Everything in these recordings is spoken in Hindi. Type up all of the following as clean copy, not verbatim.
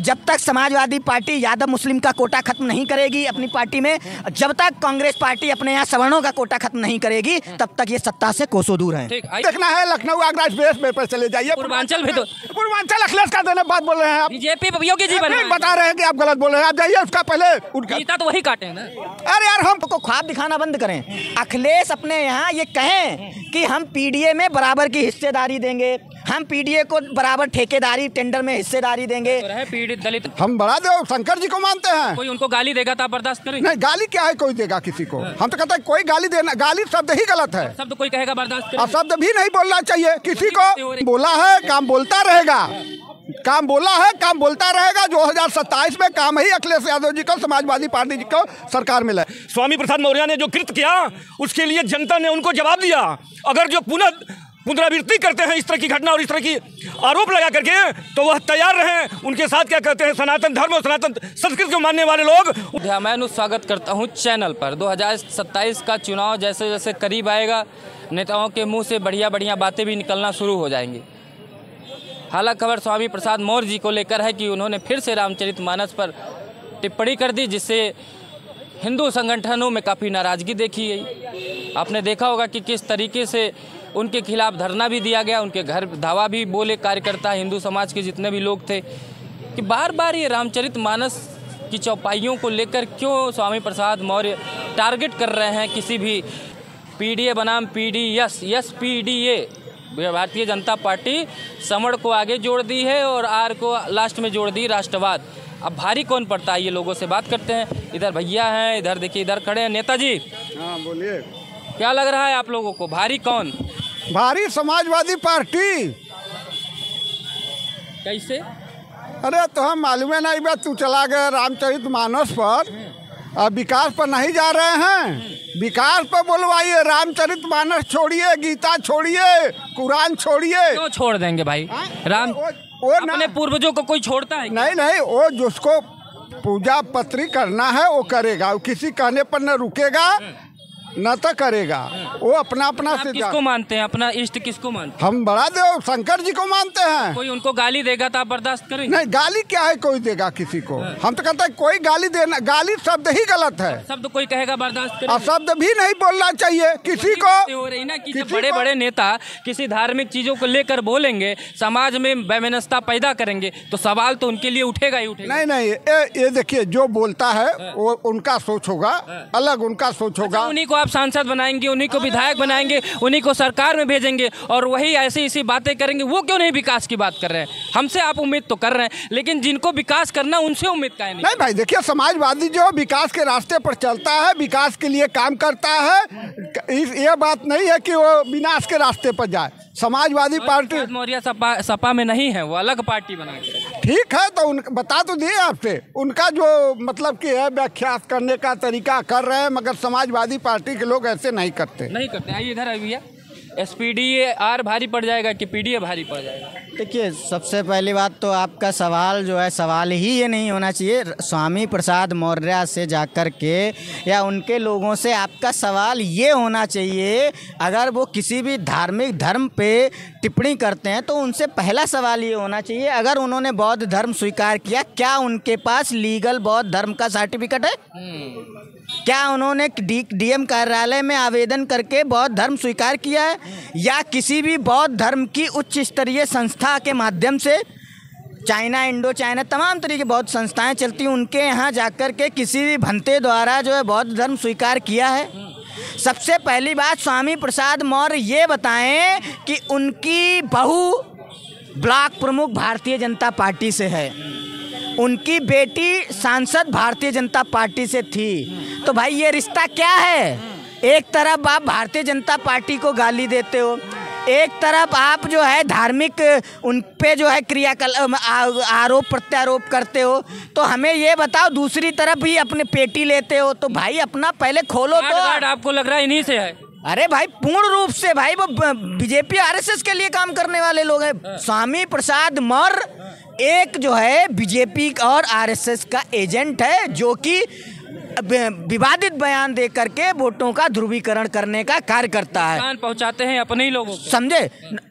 जब तक समाजवादी पार्टी यादव मुस्लिम का कोटा खत्म नहीं करेगी अपनी पार्टी में, जब तक कांग्रेस पार्टी अपने यहाँ सवर्णों का कोटा खत्म नहीं करेगी, तब तक ये सत्ता से कोसों दूर है। देखना है लखनऊ आगरा एक्सप्रेस पे चले जाइए। पूर्वांचल भी तो पूर्वांचल अखिलेश का देने बात बोल रहे हैं आप। बीजेपी योगी जी बता रहे हैं कि आप गलत बोल रहे हैं। आप जाइए उसका पहले गीता तो वही काटे ना। अरे यार हमको ख्वाब दिखाना बंद करें। अखिलेश अपने यहाँ ये कहें कि हम पीडीए में बराबर की हिस्सेदारी देंगे, हम पीडीए को बराबर ठेकेदारी टेंडर में हिस्सेदारी देंगे। तो पीड़ित दलित हम बड़ा देव शंकर जी को मानते हैं। कोई उनको गाली देगा तो आप बर्दाश्त करेंगे? नहीं, गाली क्या है, कोई देगा किसी को? हम तो कहते हैं कोई गाली देना, गाली शब्द ही गलत है। शब्द कोई कहेगा बर्दाश्त करेंगे? अब शब्द भी नहीं बोलना चाहिए किसी को। बोला है काम बोलता रहेगा, काम बोला है काम बोलता रहेगा। 2027 में काम ही अखिलेश यादव जी को, समाजवादी पार्टी जी को सरकार मिला। स्वामी प्रसाद मौर्य ने जो कृत्य किया उसके लिए जनता ने उनको जवाब दिया। अगर जो पुनरावृत्ति करते हैं इस तरह की घटना और इस तरह की आरोप लगा करके, तो वह तैयार रहें उनके साथ। क्या कहते हैं, सनातन धर्म और सनातन संस्कृति को मानने वाले लोग। मैं स्वागत करता हूं चैनल पर। 2027 का चुनाव जैसे जैसे करीब आएगा, नेताओं के मुंह से बढ़िया बढ़िया बातें भी निकलना शुरू हो जाएंगी। हालांकि खबर स्वामी प्रसाद मौर्य जी को लेकर है कि उन्होंने फिर से रामचरितमानस पर टिप्पणी कर दी, जिससे हिंदू संगठनों में काफ़ी नाराज़गी देखी गई। आपने देखा होगा कि किस तरीके से उनके खिलाफ धरना भी दिया गया, उनके घर धावा भी बोले कार्यकर्ता, हिंदू समाज के जितने भी लोग थे, कि बार बार ये रामचरितमानस की चौपाइयों को लेकर क्यों स्वामी प्रसाद मौर्य टारगेट कर रहे हैं किसी भी पीडीए बनाम PDS, yes PDA. Bharatiya Janata party समण को आगे जोड़ दी है और आर को लास्ट में जोड़ दी राष्ट्रवाद। अब भारी कौन पड़ता है, ये लोगों से बात करते हैं। इधर भैया हैं, इधर देखिए, इधर खड़े हैं नेताजी। हाँ बोलिए, क्या लग रहा है आप लोगों को, भारी कौन? भारी समाजवादी पार्टी। कैसे? अरे तो हम मालूम है नहीं, बस तू चला गया रामचरितमानस पर, अब विकास पर नहीं जा रहे हैं। विकास पर बोलवाइए, रामचरितमानस छोड़िए, गीता छोड़िए, कुरान छोड़िए। क्यों छोड़ देंगे भाई? राम वो अपने पूर्वजों को कोई छोड़ता है? नहीं, वो जिसको पूजा पत्री करना है वो करेगा, वो किसी कहने पर न रुकेगा न तो करेगा। वो अपना अपना से किसको मानते हैं, अपना इष्ट किसको मानते हैं? हम बड़ा देव शंकर जी को मानते हैं। कोई उनको गाली देगा तो आप बर्दाश्त करेंगे? नहीं, गाली क्या है, कोई देगा किसी को? हम तो कहते हैं कोई गाली देना, गाली शब्द ही गलत है। शब्द कोई कहेगा बर्दाश्त करेंगे? और शब्द भी नहीं बोलना चाहिए किसी को। हो रही ना कि जब बड़े बड़े नेता किसी धार्मिक चीजों को लेकर बोलेंगे, समाज में वैमनस्यता पैदा करेंगे, तो सवाल तो उनके लिए उठेगा ही उठेगा। नहीं, ये देखिए, जो बोलता है वो उनका सोच होगा, अलग उनका सोच होगा। उन्हीं को आप सांसद बनाएंगे, उन्हीं को विधायक बनाएंगे, उन्हीं को सरकार में भेजेंगे और वही ऐसी इसी बातें करेंगे। वो क्यों नहीं विकास की बात कर रहे हैं? हमसे आप उम्मीद तो कर रहे हैं, लेकिन जिनको विकास करना उनसे उम्मीद का है नहीं भाई। देखिए, समाजवादी जो विकास के रास्ते पर चलता है, विकास के लिए काम करता है। ये बात नहीं है कि वो विनाश के रास्ते पर जाए। समाजवादी पार्टी मौर्य सपा में नहीं है, वो अलग पार्टी बना के। ठीक है, तो बता तो दिए आपसे, उनका जो मतलब कि है व्याख्या करने का तरीका कर रहे हैं, मगर समाजवादी पार्टी के लोग ऐसे नहीं करते। आइए इधर आइए भैया। एसपीडीए आर भारी पड़ जाएगा कि पीडीए भारी पड़ जाएगा? देखिए, सबसे पहली बात तो आपका सवाल जो है, सवाल ही ये नहीं होना चाहिए स्वामी प्रसाद मौर्य से जाकर के या उनके लोगों से। आपका सवाल ये होना चाहिए, अगर वो किसी भी धार्मिक धर्म पे टिप्पणी करते हैं तो उनसे पहला सवाल ये होना चाहिए, अगर उन्होंने बौद्ध धर्म स्वीकार किया, क्या उनके पास लीगल बौद्ध धर्म का सर्टिफिकेट है? क्या उन्होंने डीएम कार्यालय में आवेदन करके बौद्ध धर्म स्वीकार किया है, या किसी भी बौद्ध धर्म की उच्च स्तरीय संस्था के माध्यम से? चाइना, इंडो चाइना, तमाम तरह की बौद्ध संस्थाएं चलती हैं, उनके यहाँ जाकर के किसी भी भंते द्वारा जो है बौद्ध धर्म स्वीकार किया है? सबसे पहली बात, स्वामी प्रसाद मौर्य ये बताएं कि उनकी बहू ब्लॉक प्रमुख भारतीय जनता पार्टी से है, उनकी बेटी सांसद भारतीय जनता पार्टी से थी। तो भाई ये रिश्ता क्या है? एक तरफ आप भारतीय जनता पार्टी को गाली देते हो, एक तरफ आप जो है धार्मिक उन पे जो है क्रियाकलाप आरोप प्रत्यारोप करते हो, तो हमें ये बताओ दूसरी तरफ भी अपने पेटी लेते हो। तो भाई अपना पहले खोलो तो। आपको लग रहा है इन्हीं से है? अरे भाई पूर्ण रूप से भाई, वो बीजेपी आरएसएस के लिए काम करने वाले लोग हैं। स्वामी प्रसाद मौर्य एक जो है बीजेपी और आरएसएस का एजेंट है, जो कि विवादित बयान दे करके वोटों का ध्रुवीकरण करने का कार्य करता है। नुकसान पहुंचाते हैं अपने ही लोगों को। समझे,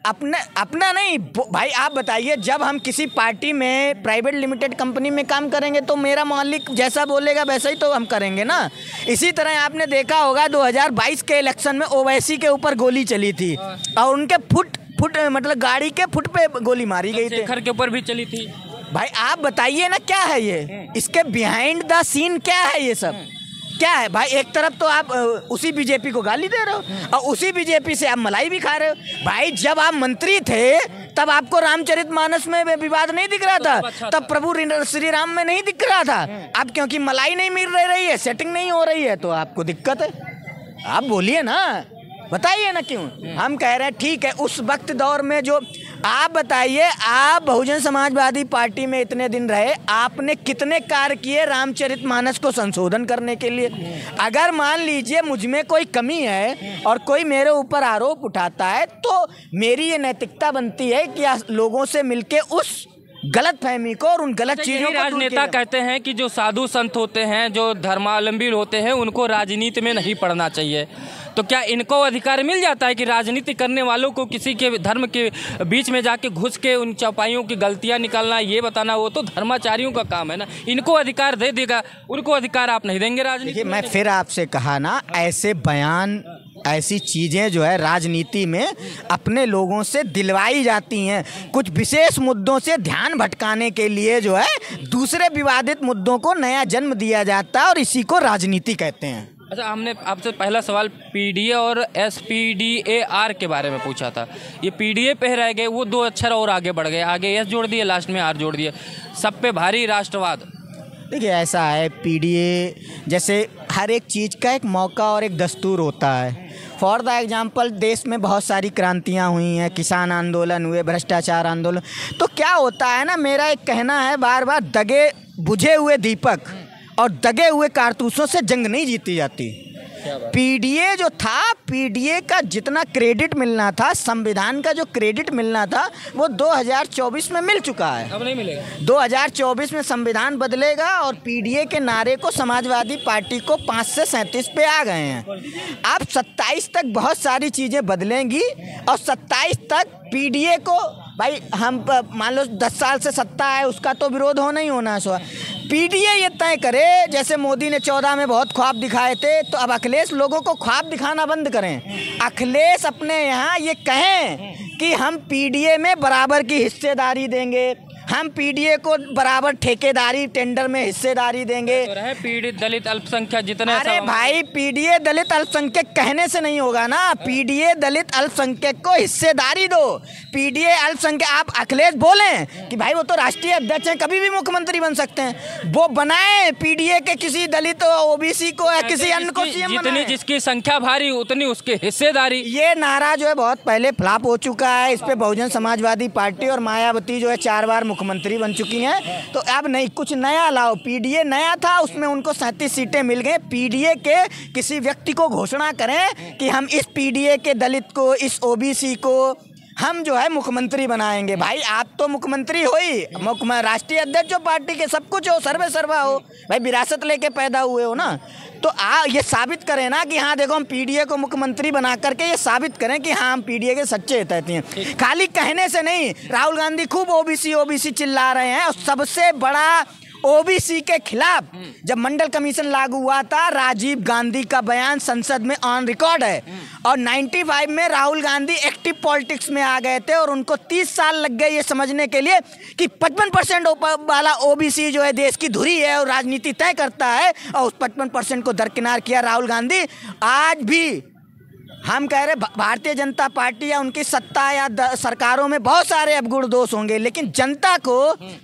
अपना नहीं भाई। आप बताइए, जब हम किसी पार्टी में प्राइवेट लिमिटेड कंपनी में काम करेंगे तो मेरा मालिक जैसा बोलेगा वैसा ही तो हम करेंगे ना। इसी तरह आपने देखा होगा 2022 के इलेक्शन में ओवैसी के ऊपर गोली चली थी और उनके फुट मतलब गाड़ी के फुट पे गोली मारी गई थी। शेखर के ऊपर भी चली थी। भाई आप बताइए ना, क्या है ये, इसके बिहाइंड द सीन क्या है, ये सब क्या है भाई? एक तरफ तो आप उसी बीजेपी को गाली दे रहे हो और उसी बीजेपी से आप मलाई भी खा रहे हो। भाई जब आप मंत्री थे तब आपको रामचरितमानस में विवाद नहीं दिख रहा था, तब प्रभु श्री राम में नहीं दिख रहा था। अब क्योंकि मलाई नहीं मिल रही है, सेटिंग नहीं हो रही है, तो आपको दिक्कत है। आप बोलिए ना, बताइए ना क्यों। हम कह रहे हैं ठीक है, उस वक्त दौर में जो आप बताइए, आप बहुजन समाजवादी पार्टी में इतने दिन रहे, आपने कितने कार्य किए रामचरितमानस को संशोधन करने के लिए? अगर मान लीजिए मुझ में कोई कमी है और कोई मेरे ऊपर आरोप उठाता है तो मेरी ये नैतिकता बनती है कि लोगों से मिलके उस गलत फहमी को और उन गलत चीजों को। राजनेता कहते हैं कि जो साधु संत होते हैं, जो धर्मावलंबी होते हैं, उनको राजनीति में नहीं पढ़ना चाहिए। तो क्या इनको अधिकार मिल जाता है कि राजनीति करने वालों को किसी के धर्म के बीच में जाके घुस के उन चौपाइयों की गलतियां निकालना, ये बताना, वो तो धर्माचार्यों का काम है ना। इनको अधिकार दे देगा, उनको अधिकार आप नहीं देंगे राजनीति। मैं फिर आपसे कहा ना, ऐसे बयान, ऐसी चीज़ें जो है राजनीति में अपने लोगों से दिलवाई जाती हैं, कुछ विशेष मुद्दों से ध्यान भटकाने के लिए जो है दूसरे विवादित मुद्दों को नया जन्म दिया जाता है और इसी को राजनीति कहते हैं। अच्छा, हमने आपसे पहला सवाल पीडीए और एसपीडीएआर के बारे में पूछा था। ये पीडीए पे रह गए, वो 2 अक्षर और आगे बढ़ गए, आगे एस जोड़ दिए, लास्ट में आर जोड़ दिए, सब पे भारी राष्ट्रवाद। देखिए ऐसा है, पीडीए जैसे हर एक चीज़ का एक मौका और एक दस्तूर होता है। फॉर द एग्जाम्पल, देश में बहुत सारी क्रांतियाँ हुई हैं, किसान आंदोलन हुए, भ्रष्टाचार आंदोलन। तो क्या होता है ना, मेरा एक कहना है, बार बार दगे बुझे हुए दीपक और दगे हुए कारतूसों से जंग नहीं जीती जाती। पीडीए जो था, पीडीए का जितना क्रेडिट मिलना था, संविधान का जो क्रेडिट मिलना था, वो 2024 में मिल चुका है। अब नहीं मिलेगा। 2024 में संविधान बदलेगा और पीडीए के नारे को समाजवादी पार्टी को 5 से 37 पे आ गए हैं। अब 27 तक बहुत सारी चीज़ें बदलेंगी और 27 तक पीडीए को, भाई हम मान लो 10 साल से सत्ता है, उसका तो विरोध होना ही होना है। पीडीए ये तय करे, जैसे मोदी ने 14 में बहुत ख्वाब दिखाए थे, तो अब अखिलेश लोगों को ख्वाब दिखाना बंद करें। अखिलेश अपने यहाँ ये कहें कि हम पीडीए में बराबर की हिस्सेदारी देंगे, हम पीडीए को बराबर ठेकेदारी टेंडर में हिस्सेदारी देंगे। तो रहे पीड़ित दलित अल्पसंख्यक जितने। अरे भाई, पीडीए दलित अल्पसंख्यक कहने से नहीं होगा ना, पीडीए दलित अल्पसंख्यक को हिस्सेदारी दो। पीडीए अल्पसंख्यक, आप अखिलेश बोलें कि भाई वो तो राष्ट्रीय अध्यक्ष हैं, कभी भी मुख्यमंत्री बन सकते हैं, वो बनाए पीडीए के किसी दलित ओबीसी को या किसी अन्य को सीएम बनाए। जितनी जिसकी संख्या भारी उतनी उसकी हिस्सेदारी। ये नारा जो है बहुत पहले फ्लॉप हो चुका है। इस पे बहुजन समाजवादी पार्टी और मायावती जो है 4 बार मुख्यमंत्री बन चुकी हैं। तो अब नहीं, कुछ नया लाओ। पीडीए नया था, उसमें उनको 37 सीटें मिल गई। पीडीए के किसी व्यक्ति को घोषणा करें कि हम इस पीडीए के दलित को, इस ओबीसी को हम जो है मुख्यमंत्री बनाएंगे। भाई आप तो मुख्यमंत्री हो ही, राष्ट्रीय अध्यक्ष हो पार्टी के, सब कुछ हो, सर्वे सर्वा हो, भाई विरासत लेके पैदा हुए हो ना। तो ये साबित करें ना कि हाँ देखो हम पीडीए को मुख्यमंत्री बना करके ये साबित करें कि हाँ हम पीडीए के सच्चे हितैषी हैं। खाली कहने से नहीं। राहुल गांधी खूब ओबीसी चिल्ला रहे हैं और सबसे बड़ा ओबीसी के खिलाफ जब मंडल कमीशन लागू हुआ था, राजीव गांधी का बयान संसद में ऑन रिकॉर्ड है। और 95 में राहुल गांधी एक्टिव पॉलिटिक्स में आ गए थे और उनको 30 साल लग गए ये समझने के लिए कि 55% वाला ओबीसी जो है देश की धुरी है और राजनीति तय करता है, और उस 55% को दरकिनार किया राहुल गांधी। आज भी हम कह रहे भारतीय जनता पार्टी या उनकी सत्ता या सरकारों में बहुत सारे अवगुण दोष होंगे, लेकिन जनता को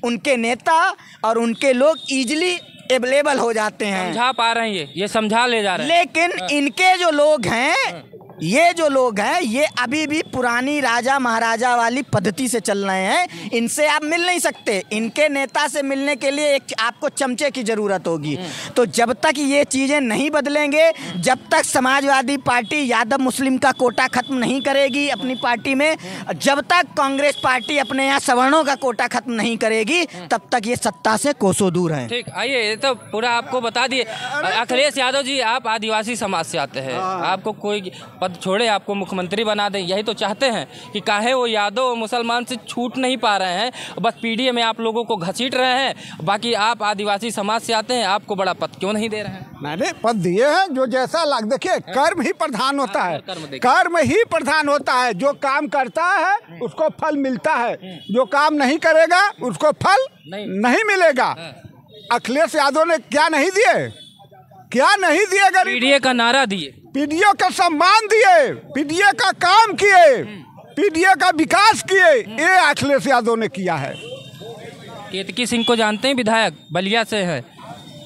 उनके नेता और उनके लोग इजीली अवेलेबल हो जाते हैं, समझा पा रहे हैं, ये समझा ले जा रहे हैं। लेकिन इनके जो लोग हैं ये जो लोग हैं ये अभी भी पुरानी राजा महाराजा वाली पद्धति से चल रहे हैं। इनसे आप मिल नहीं सकते। इनके नेता से मिलने के लिए एक आपको चमचे की ज़रूरत होगी। तो जब तक ये चीज़ें नहीं बदलेंगे, जब तक समाजवादी पार्टी यादव मुस्लिम का कोटा खत्म नहीं करेगी अपनी पार्टी में, जब तक कांग्रेस पार्टी अपने यहाँ सवर्णों का कोटा खत्म नहीं करेगी, तब तक ये सत्ता से कोसों दूर हैं। ठीक, आइए, ये तो पूरा आपको बता दिए। अखिलेश यादव जी, आप आदिवासी समाज से आते हैं, आपको कोई पद छोड़े, आपको मुख्यमंत्री बना दें, यही तो चाहते हैं कि काहे वो यादव और मुसलमान से छूट नहीं पा रहे हैं, बस पीडीए में आप लोगों को घसीट रहे हैं। बाकी आप आदिवासी समाज से आते हैं, आपको बड़ा पद क्यों नहीं दे रहे हैं? मैंने पद दिए हैं जो जैसा लग, देखिए कर्म ही प्रधान होता है, कर्म ही प्रधान होता है। जो काम करता है उसको फल मिलता है, जो काम नहीं करेगा उसको फल नहीं मिलेगा। अखिलेश यादव ने क्या नहीं दिए, क्या नहीं दिए? गरीब पीडीए का नारा दिए, पीडीए का सम्मान दिए, पीडीए का काम किए, पीडीए का विकास किए, ये अखिलेश यादव ने किया है। केतकी सिंह को जानते हैं, विधायक बलिया से है,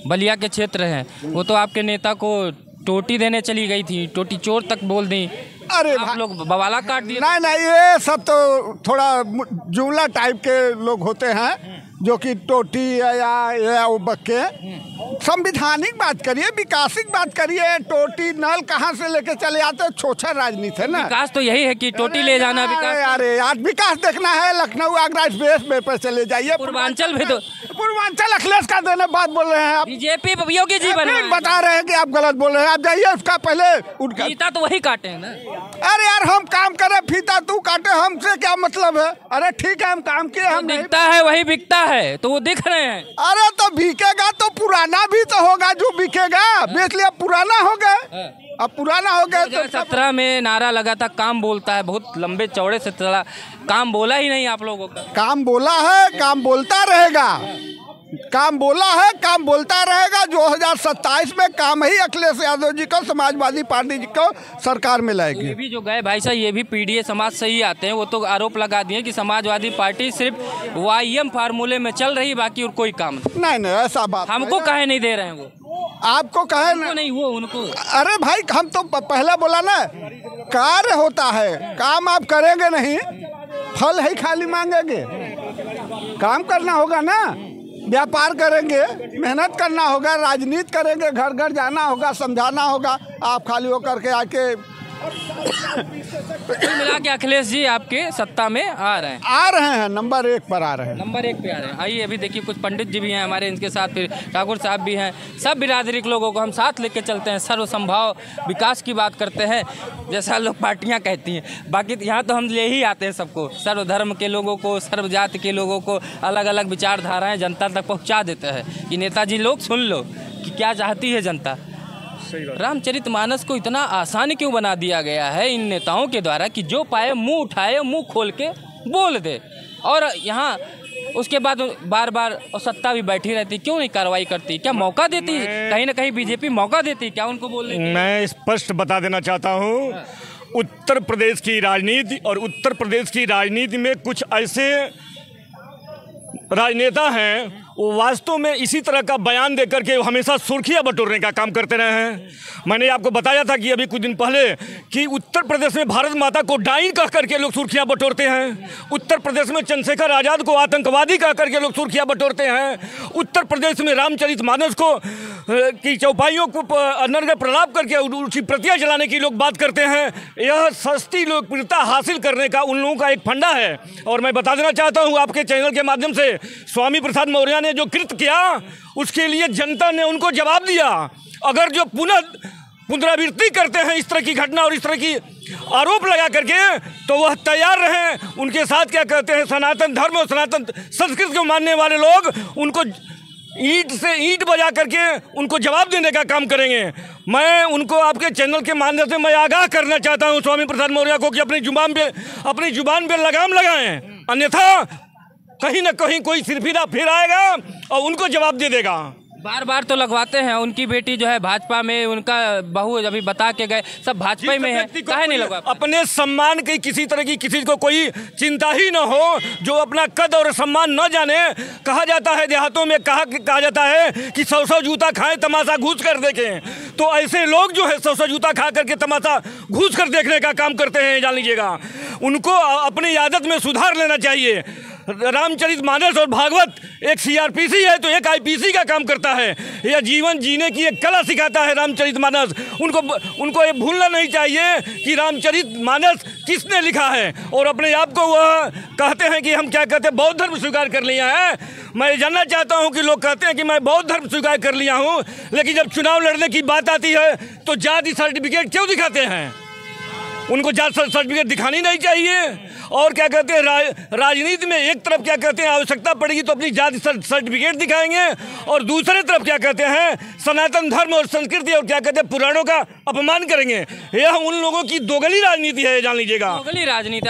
बलिया के क्षेत्र हैं। वो तो आपके नेता को टोटी देने चली गई थी, टोटी चोर तक बोल दी। अरे आप लोग बवाला काट दिए। नहीं, ये सब तो थोड़ा जुमला टाइप के लोग होते हैं जो कि टोटी या वो बक्के। संविधानिक बात करिए, विकासिक बात करिए। टोटी नल कहाँ से लेके चले आते, छोछर राजनीति है ना। विकास तो यही है कि टोटी ले जाना विकास। अरे यार, विकास देखना है लखनऊ आगरा एक्सप्रेस पे चले जाइए। पूर्वांचल भी तो, पूर्वांचल अखिलेश का देने बात बोल रहे हैं आप। बीजेपी योगी जी बने बता रहे हैं कि आप गलत बोल रहे हैं। आप जाइए, उसका पहले उनका फीता तो वही काटे हैं ना। अरे यार, हम काम करें, फीता तू काटे, हमसे क्या मतलब है? अरे ठीक है, हम काम किए, हम दिखता है वही बिकता है, तो वो दिख रहे हैं। अरे तो बिकेगा तो पुराना भी तो होगा जो बिकेगा। बेच लिया, पुराना हो गया, अब पुराना हो गया। 2017 में नारा लगा था, काम बोलता है, बहुत लंबे चौड़े से चला, काम बोला ही नहीं आप लोगों का। काम बोला है, काम बोलता रहेगा, काम बोला है, काम बोलता रहेगा। 2027 में काम ही अखिलेश यादव जी को, समाजवादी पार्टी जी को सरकार में लाएगी। ये भी जो गए भाई साहब, ये भी पीडीए समाज से ही आते हैं। वो तो आरोप लगा दिए कि समाजवादी पार्टी सिर्फ वाईएम फार्मूले में चल रही, बाकी और कोई काम नहीं, ऐसा बात हमको काहे नहीं दे रहे हैं वो? आपको कहे नहीं, वो उनको। अरे भाई, हम तो पहले बोला ना, कार्य होता है, काम आप करेंगे नहीं, फल ही खाली मांगेंगे। काम करना होगा ना, व्यापार करेंगे, मेहनत करना होगा, राजनीति करेंगे, घर घर जाना होगा, समझाना होगा। आप खाली होकर के आके कुल मिला के अखिलेश जी आपके सत्ता में आ रहे हैं, नंबर 1 पर आ रहे हैं, नंबर 1 पे आ रहे हैं। आइए, अभी देखिए कुछ पंडित जी भी हैं हमारे, इनके साथ फिर ठाकुर साहब भी हैं। सब बिरादरी के लोगों को हम साथ लेके चलते हैं, सर्वसंभाव विकास की बात करते हैं, जैसा लोग पार्टियां कहती हैं। बाकी यहाँ तो हम ले ही आते हैं सबको, सर्वधर्म के लोगों को, सर्व जाति के लोगों को, अलग अलग विचारधाराएँ जनता तक पहुँचा देते हैं कि नेताजी लोग सुन लो कि क्या चाहती है जनता। रामचरितमानस को इतना आसान क्यों बना दिया गया है इन नेताओं के द्वारा कि जो पाए मुंह उठाए, मुंह खोल के बोल दे, और यहाँ उसके बाद बार बार और सत्ता भी बैठी रहती, क्यों नहीं कार्रवाई करती? क्या मौका देती? कहीं ना कहीं बीजेपी मौका देती क्या उनको बोलने? मैं स्पष्ट बता देना चाहता हूँ, उत्तर प्रदेश की राजनीति और उत्तर प्रदेश की राजनीति में कुछ ऐसे राजनेता हैं, वो वास्तव में इसी तरह का बयान देकर के हमेशा सुर्खियां बटोरने का काम करते रहे हैं। मैंने आपको बताया था कि अभी कुछ दिन पहले कि उत्तर प्रदेश में भारत माता को डाइन कह करके लोग सुर्खियां बटोरते हैं, उत्तर प्रदेश में चंद्रशेखर आज़ाद को आतंकवादी कह करके लोग सुर्खियां बटोरते हैं, उत्तर प्रदेश में रामचरितमानस को की चौपाइयों को नरक प्रलाप करके उसकी प्रतियां जलाने की लोग बात करते हैं। यह सस्ती लोकप्रियता हासिल करने का उन लोगों का एक फंडा है। और मैं बता देना चाहता हूँ आपके चैनल के माध्यम से, स्वामी प्रसाद मौर्य ने जो कृत्य किया उसके लिए जनता ने उनको जवाब दिया। अगर जो पुनरावृत्ति करते हैं इस तरह की घटना और इस तरह की आरोप लगा करके, तो वह तैयार रहें। उनके साथ क्या कहते हैं, सनातन धर्म और सनातन संस्कृति को मानने वाले लोग उनको ईंट से ईंट बजा करके उनको जवाब देने का काम करेंगे। मैं उनको आपके चैनल के माध्यम से मैं आगाह करना चाहता हूं स्वामी प्रसाद मौर्य को कि अपनी जुबान पे लगाम लगाएं, अन्यथा कहीं ना कहीं कोई सिरफिरा फिर आएगा और उनको जवाब दे देगा। बार बार तो लगवाते हैं, उनकी बेटी जो है भाजपा में, उनका बहू अभी बता के गए, सब भाजपा में है, काहे नहीं लगवा? अपने सम्मान की किसी तरह की किसी को कोई चिंता ही न हो, जो अपना कद और सम्मान न जाने। कहा जाता है देहातों में, कहा जाता है कि 100 जूता खाएं तमाशा घूस कर देखें। तो ऐसे लोग जो है सौ जूता खा करके तमाशा घूस कर देखने का काम करते हैं, जान लीजिएगा। उनको अपनी आदत में सुधार लेना चाहिए। रामचरितमानस और भागवत एक सीआरपीसी है तो एक आईपीसी का काम करता है। यह जीवन जीने की एक कला सिखाता है रामचरितमानस। उनको ये भूलना नहीं चाहिए कि रामचरितमानस किसने लिखा है, और अपने आप को वह कहते हैं कि हम क्या कहते हैं, बौद्ध धर्म स्वीकार कर लिया है। मैं जानना चाहता हूं कि लोग कहते हैं कि मैं बौद्ध धर्म स्वीकार कर लिया हूं, लेकिन जब चुनाव लड़ने की बात आती है तो जाति सर्टिफिकेट क्यों दिखाते हैं? उनको जाति सर्टिफिकेट दिखानी नहीं चाहिए। और क्या कहते हैं, राजनीति में एक तरफ क्या कहते हैं आवश्यकता पड़ेगी तो अपनी जाति सर्टिफिकेट दिखाएंगे, और दूसरे तरफ क्या कहते हैं सनातन धर्म और संस्कृति और क्या कहते हैं पुराणों का अपमान करेंगे। यह उन लोगों की दोगली राजनीति है, जान लीजिएगा। दोगली राजनीति।